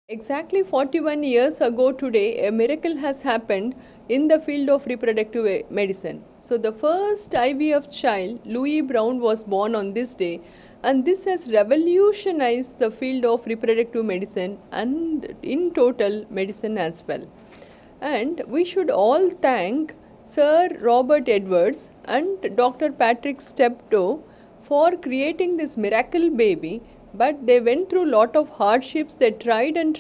Exactly 41 years ago today, a miracle has happened in the field of reproductive medicine. So, the first IVF child, Louis Brown, was born on this day, and this has revolutionized the field of reproductive medicine and in total medicine as well. And we should all thank Sir Robert Edwards and Dr. Patrick Steptoe for creating this miracle baby, but they went through a lot of hardships. They tried and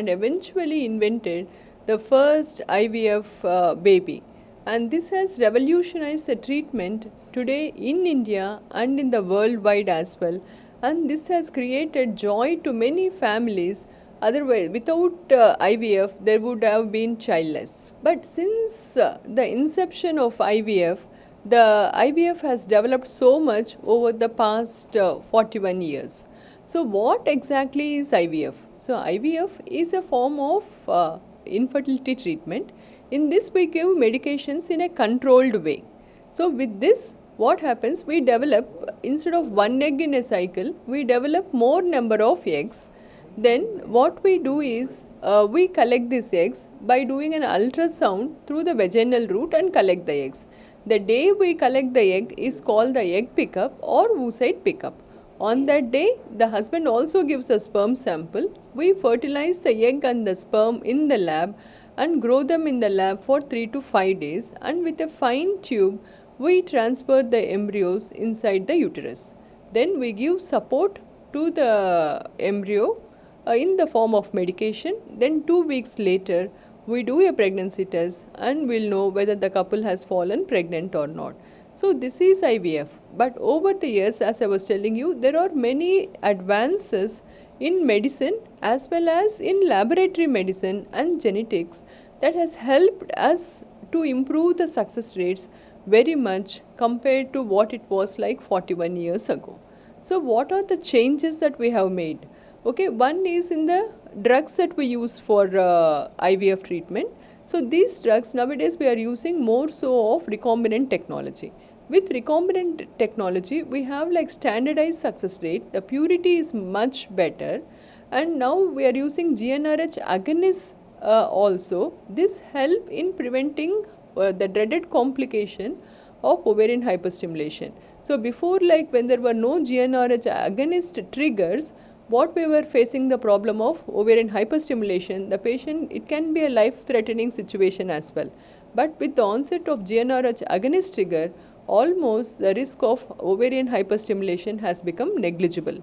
eventually invented the first IVF baby. And this has revolutionized the treatment today in India and in the worldwide as well. And this has created joy to many families. Otherwise, without IVF, there would have been childless. But since the inception of IVF, the IVF has developed so much over the past 41 years. So, what exactly is IVF? So, IVF is a form of infertility treatment. In this, we give medications in a controlled way. So, with this, what happens? We develop, instead of one egg in a cycle, we develop more number of eggs. Then what we do is we collect these eggs by doing an ultrasound through the vaginal route and collect the eggs. The day we collect the egg is called the egg pickup or oocyte pickup. On that day, the husband also gives a sperm sample. We fertilize the egg and the sperm in the lab and grow them in the lab for 3 to 5 days, and with a fine tube, we transfer the embryos inside the uterus. Then we give support to the embryo in the form of medication. Then 2 weeks later, we do a pregnancy test and we'll know whether the couple has fallen pregnant or not. So this is IVF. But over the years, as I was telling you, there are many advances in medicine as well as in laboratory medicine and genetics that has helped us to improve the success rates very much compared to what it was like 41 years ago. So what are the changes that we have made? Okay, one is in the drugs that we use for IVF treatment. So these drugs nowadays we are using more so of recombinant technology. With recombinant technology, we have like standardized success rate. The purity is much better, and now we are using GnRH agonists also. This help in preventing the dreaded complication of ovarian hyperstimulation. So before, like when there were no GnRH agonist triggers, what we were facing the problem of ovarian hyperstimulation, the patient, it can be a life-threatening situation as well. But with the onset of GnRH agonist trigger, almost the risk of ovarian hyperstimulation has become negligible.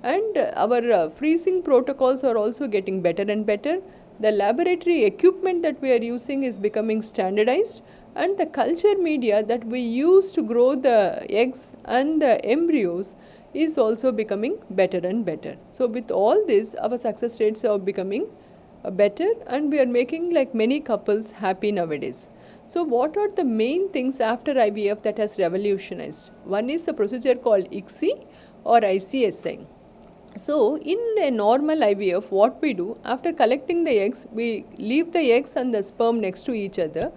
And our freezing protocols are also getting better and better. The laboratory equipment that we are using is becoming standardized, and the culture media that we use to grow the eggs and the embryos is also becoming better and better. So with all this, our success rates are becoming better, and we are making like many couples happy nowadays. So what are the main things after IVF that has revolutionized? One is a procedure called ICSI or ICSI. So in a normal IVF, what we do, after collecting the eggs, we leave the eggs and the sperm next to each other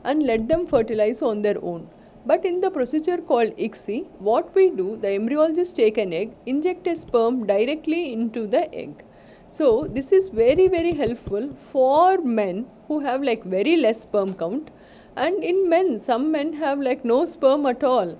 and let them fertilize on their own. But in the procedure called ICSI, what we do, the embryologist take an egg, inject a sperm directly into the egg. So this is very helpful for men who have like very less sperm count, and in men, some men have like no sperm at all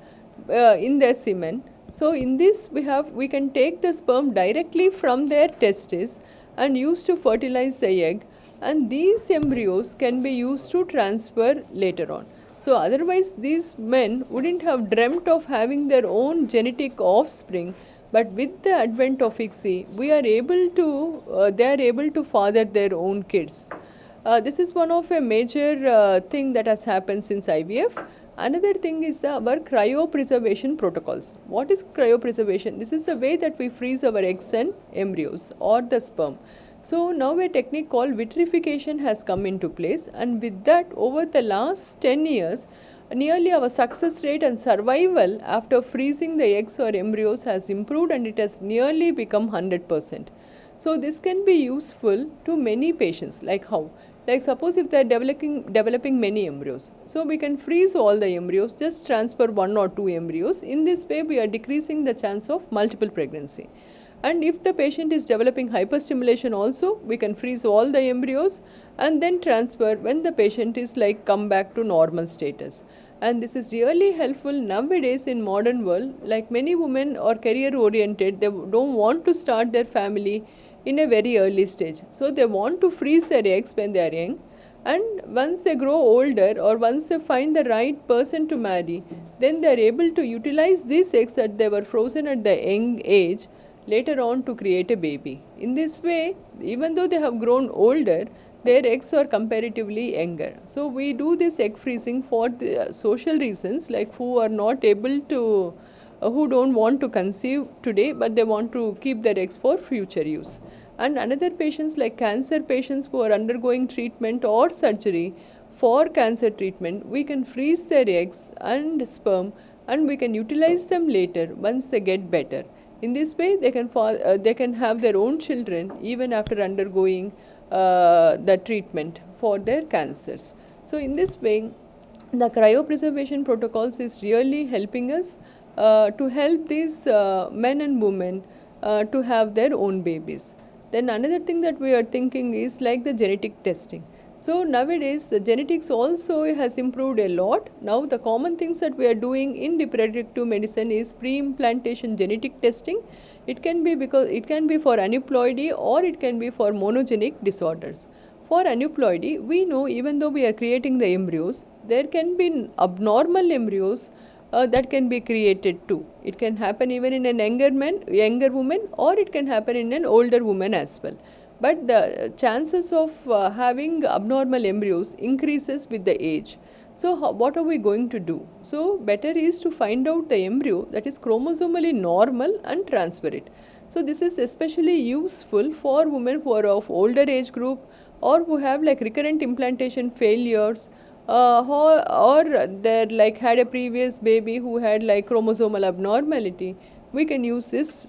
in their semen. So in this we can take the sperm directly from their testis and use to fertilize the egg, and these embryos can be used to transfer later on. So otherwise these men wouldn't have dreamt of having their own genetic offspring, but with the advent of ICSI, they are able to father their own kids. This is one of a major thing that has happened since IVF. Another thing is our cryopreservation protocols. What is cryopreservation? This is the way that we freeze our eggs and embryos or the sperm. So now a technique called vitrification has come into place, and with that, over the last 10 years, nearly our success rate and survival after freezing the eggs or embryos has improved, and it has nearly become 100%. So this can be useful to many patients. Like how? Like suppose if they are developing many embryos, so we can freeze all the embryos, just transfer 1 or 2 embryos. In this way, we are decreasing the chance of multiple pregnancy. And if the patient is developing hyperstimulation also, we can freeze all the embryos and then transfer when the patient is like come back to normal status. And this is really helpful nowadays in modern world. Like many women are career oriented, they don't want to start their family in a very early stage. So they want to freeze their eggs when they are young, and once they grow older or once they find the right person to marry, then they are able to utilize these eggs that they were frozen at the young age later on to create a baby. In this way, even though they have grown older, their eggs are comparatively younger. So we do this egg freezing for the social reasons, like who are not able to who don't want to conceive today but they want to keep their eggs for future use. And another patients like cancer patients who are undergoing treatment or surgery, for cancer treatment we can freeze their eggs and sperm and we can utilize them later once they get better. In this way they can have their own children even after undergoing the treatment for their cancers. So in this way the cryopreservation protocols is really helping us to help these men and women to have their own babies. Then another thing that we are thinking is like the genetic testing. So nowadays the genetics also has improved a lot. Now the common things that we are doing in reproductive medicine is pre-implantation genetic testing. It can be for aneuploidy or it can be for monogenic disorders. For aneuploidy, we know even though we are creating the embryos, there can be abnormal embryos that can be created too. It can happen even in an younger woman, or it can happen in an older woman as well. But the chances of having abnormal embryos increases with the age. So what are we going to do? So better is to find out the embryo that is chromosomally normal and transfer it. So this is especially useful for women who are of older age group or who have like recurrent implantation failures, or they like had a previous baby who had like chromosomal abnormality. We can use this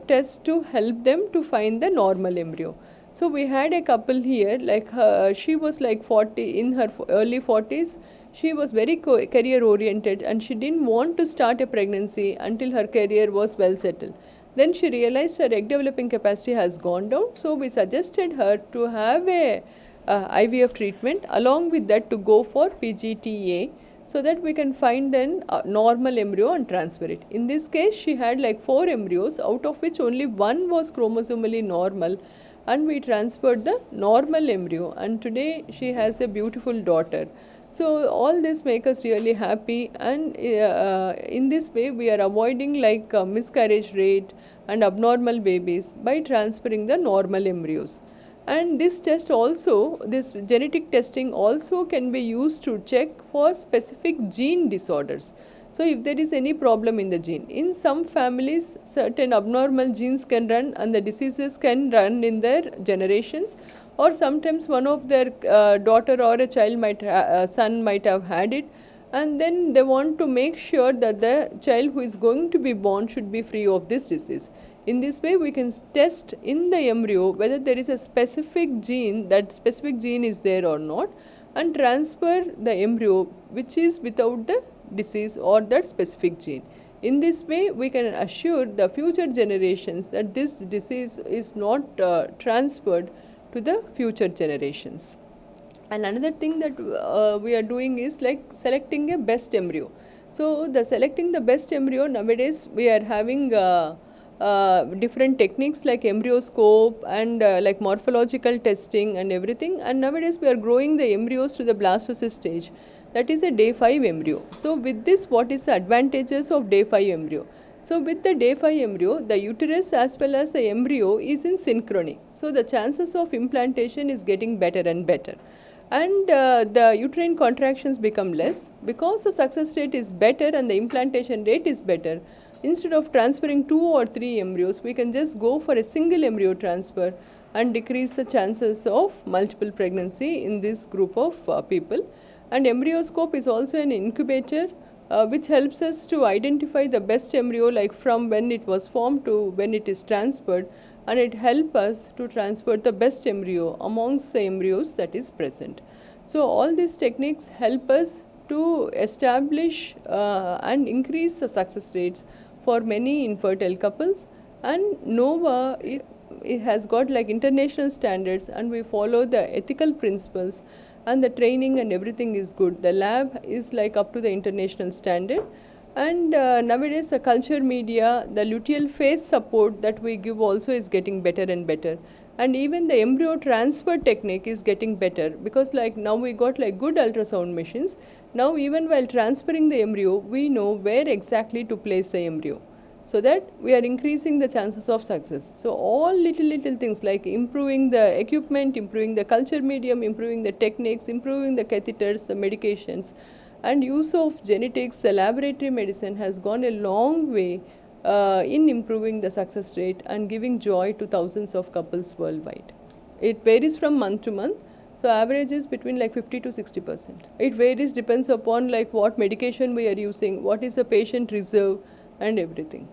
test to help them to find the normal embryo. So we had a couple here, like she was like 40, in her early 40s. She was very career oriented and she didn't want to start a pregnancy until her career was well settled. Then she realized her egg developing capacity has gone down, so we suggested her to have a IVF treatment, along with that to go for PGTA, so that we can find an normal embryo and transfer it. In this case she had like 4 embryos, out of which only 1 was chromosomally normal, and we transferred the normal embryo, and today she has a beautiful daughter. So all this make us really happy, and in this way we are avoiding like miscarriage rate and abnormal babies by transferring the normal embryos. And this test also, this genetic testing also can be used to check for specific gene disorders. So if there is any problem in the gene, in some families certain abnormal genes can run and the diseases can run in their generations, or sometimes one of their daughter or a child son might have had it, and then they want to make sure that the child who is going to be born should be free of this disease. In this way we can test in the embryo whether there is a specific gene, that specific gene is there or not, and transfer the embryo which is without the disease or that specific gene. In this way we can assure the future generations that this disease is not transferred to the future generations. And another thing that we are doing is like selecting a best embryo. So the selecting the best embryo, nowadays we are having different techniques like embryoscope and like morphological testing and everything, and nowadays we are growing the embryos to the blastocyst stage, that is a day 5 embryo. So with this, what is the advantages of day 5 embryo? So with the day 5 embryo, the uterus as well as the embryo is in synchrony, so the chances of implantation is getting better and better, and the uterine contractions become less because the success rate is better and the implantation rate is better. Instead of transferring 2 or 3 embryos, we can just go for a single embryo transfer and decrease the chances of multiple pregnancy in this group of people. And embryoscope is also an incubator which helps us to identify the best embryo, like from when it was formed to when it is transferred, and it helps us to transfer the best embryo amongst the embryos that is present. So all these techniques help us to establish and increase the success rates for many infertile couples, And Nova is, it has got like international standards, and we follow the ethical principles, and the training and everything is good. The lab is like up to the international standard. And nowadays the culture media, the luteal phase support that we give also is getting better and better. And even the embryo transfer technique is getting better, because like now we got like good ultrasound machines. Now even while transferring the embryo, we know where exactly to place the embryo, so that we are increasing the chances of success. So all little things like improving the equipment, improving the culture medium, improving the techniques, improving the catheters, the medications, and use of genetics, the laboratory medicine has gone a long way in improving the success rate and giving joy to thousands of couples worldwide. It varies from month to month. So average is between like 50 to 60%. It varies, depends upon like what medication we are using, what is the patient reserve, and everything.